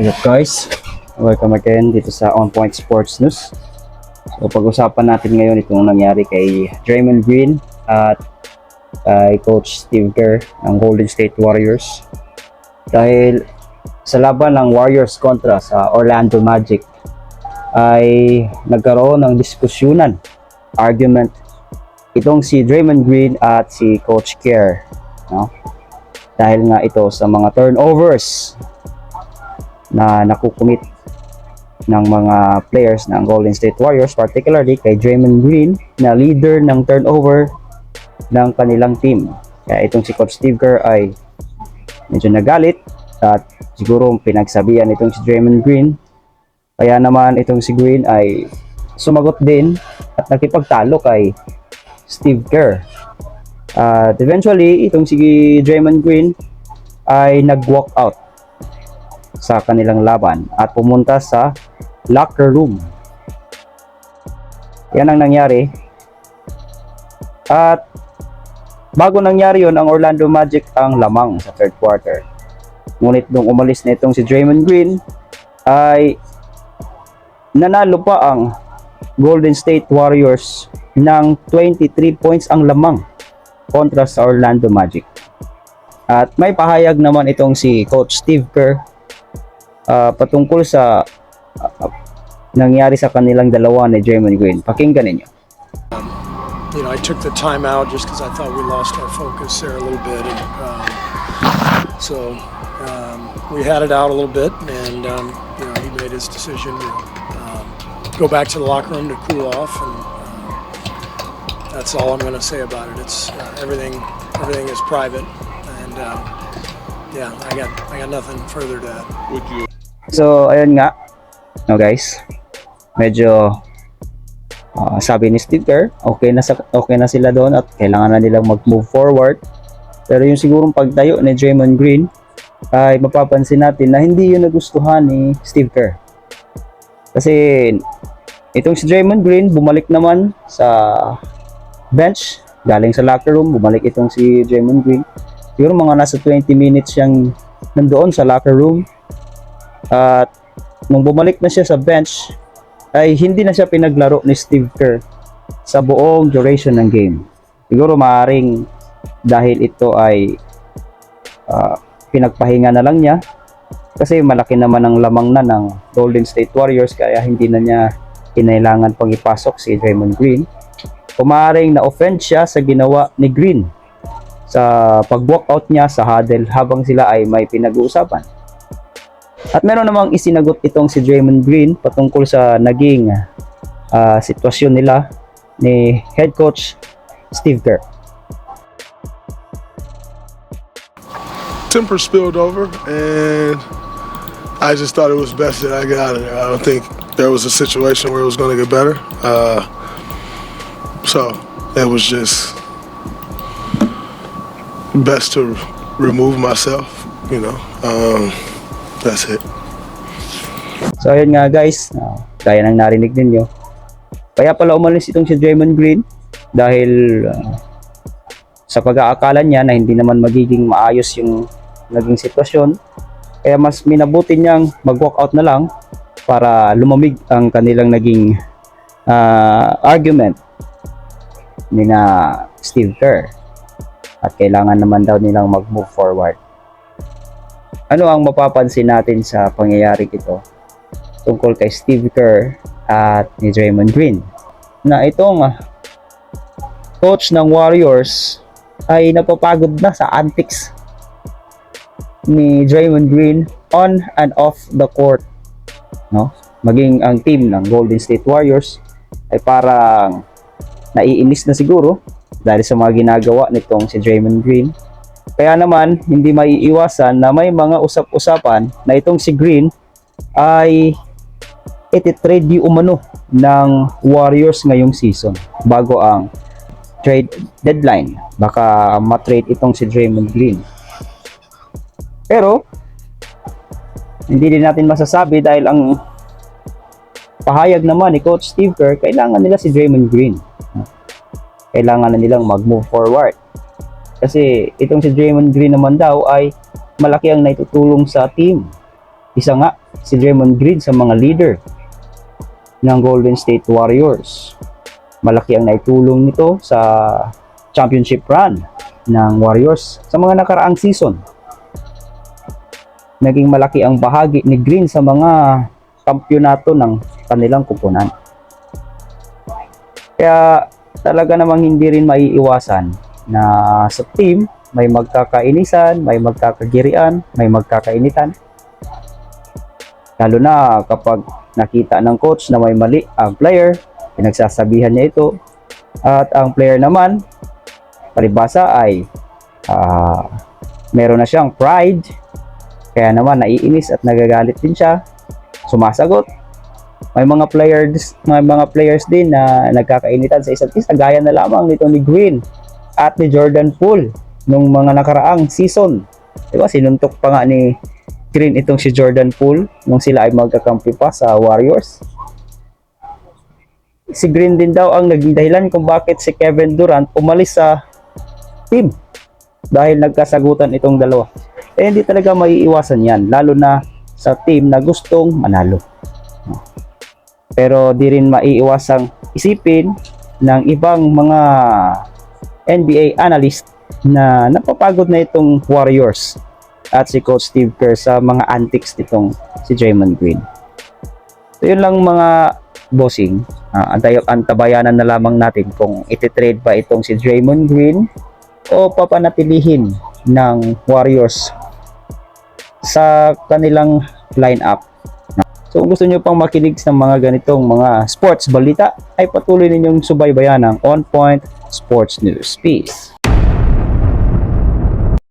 What's up guys? Welcome again dito sa On Point Sports News. So pag-usapan natin ngayon itong nangyari kay Draymond Green at kay Coach Steve Kerr ng Golden State Warriors. Dahil sa laban ng Warriors kontra sa Orlando Magic ay nagkaroon ng diskusyonan, argument itong si Draymond Green at si Coach Kerr, no? Dahil nga ito sa mga turnovers na nakukumit ng mga players ng Golden State Warriors, particularly kay Draymond Green na leader ng turnover ng kanilang team. Kaya itong si Coach Steve Kerr ay medyo nagalit at siguro pinagsabihan itong si Draymond Green. Kaya naman itong si Green ay sumagot din at nakipagtalo kay Steve Kerr. At eventually itong si Draymond Green ay nag-walk out sa kanilang laban at pumunta sa locker room. Yan ang nangyari. At bago nangyari yon, ang Orlando Magic ang lamang sa third quarter. Ngunit nung umalis na itong si Draymond Green ay nanalo pa ang Golden State Warriors ng 23 points ang lamang kontra sa Orlando Magic. At may pahayag naman itong si Coach Steve Kerr patungkol sa nangyari sa kanilang dalawa ni Draymond Green. Pakinggan ninyo. I took the time out just because I thought we lost our focus there a little bit. And, so we had it out a little bit, and he made his decision to go back to the locker room to cool off, and that's all I'm going to say about it. It's everything is private, and I got nothing further to add. Would you? So ayun nga, no guys, medyo sabi ni Steve Kerr, okay na sila doon at kailangan na nilang mag-move forward. Pero yung sigurong pagtayo ni Draymond Green ay mapapansin natin na hindi yun nagustuhan ni Steve Kerr. Kasi itong si Draymond Green bumalik naman sa bench, galing sa locker room, bumalik itong si Draymond Green. Siguro mga nasa 20 minutes siyang nandoon sa locker room. At nung bumalik na siya sa bench ay hindi na siya pinaglaro ni Steve Kerr sa buong duration ng game. Siguro maaaring dahil ito ay pinagpahinga na lang niya kasi malaki naman ang lamang na ng Golden State Warriors, kaya hindi na niya kinailangan pang ipasok si Draymond Green. Maaaring na-offend siya sa ginawa ni Green sa pag-walkout niya sa huddle habang sila ay may pinag-uusapan. At meron namang isinagot itong si Draymond Green patungkol sa naging sitwasyon nila ni head coach Steve Kerr. Temper spilled over, and I just thought it was best that I get out of there. I don't think there was a situation where it was going to get better. So it was just best to remove myself, That's it. So ayun nga guys, kaya nang narinig ninyo. Kaya pala umalis itong si Draymond Green dahil sa pag-aakala niya na hindi naman magiging maayos yung naging sitwasyon. Kaya mas minabuti niyang mag-walkout na lang para lumamig ang kanilang naging argument ni na Steve Kerr. At kailangan naman daw nilang mag-move forward. Ano ang mapapansin natin sa pangyayari ito tungkol kay Steve Kerr at ni Draymond Green? Na itong coach ng Warriors ay napapagod na sa antics ni Draymond Green on and off the court, no? Maging ang team ng Golden State Warriors ay parang naiinis na siguro dahil sa mga ginagawa nitong si Draymond Green. Kaya naman, hindi maiiwasan na may mga usap-usapan na itong si Green ay ititrade di umano ng Warriors ngayong season bago ang trade deadline. Baka matrade itong si Draymond Green. Pero, hindi din natin masasabi dahil ang pahayag naman ni Coach Steve Kerr, kailangan nila si Draymond Green. Kailangan na nilang mag-move forward. Kasi itong si Draymond Green naman daw ay malaki ang naitutulong sa team. isa nga si Draymond Green sa mga leader ng Golden State Warriors. Malaki ang naitulong nito sa championship run ng Warriors sa mga nakaraang season. Naging malaki ang bahagi ni Green sa mga kampyonato ng kanilang kupunan. Kaya talaga namang hindi rin maiiwasan na sa team may magkakainisan, may magkakagirian, may magkakainitan. Lalo na kapag nakita ng coach na may mali ang player, pinagsasabihan niya ito. At ang player naman, palibasa ay meron na siyang pride. Kaya naman naiinis at nagagalit din siya. Sumasagot. May mga players din na nagkakainitan sa isa't isa, gaya na lamang nito ni Green at ni Jordan Poole nung mga nakaraang season. Diba, sinuntok pa nga ni Green itong si Jordan Poole nung sila ay magkakampi pa sa Warriors. Si Green din daw ang naging dahilan kung bakit si Kevin Durant umalis sa team dahil nagkasagutan itong dalawa. Eh hindi talaga maiiwasan yan, lalo na sa team na gustong manalo. Pero di rin maiiwasang isipin ng ibang mga NBA analyst na napapagod na itong Warriors at si Coach Steve Kerr sa mga antics nitong si Draymond Green. So yun lang mga bossing, antabayanan na lamang natin kung ititrade ba itong si Draymond Green o papanatilihin ng Warriors sa kanilang lineup. So kung gusto nyo pang makinig sa mga ganitong mga sports balita, ay patuloy ninyong subaybayan ang On Point Sports News. Peace!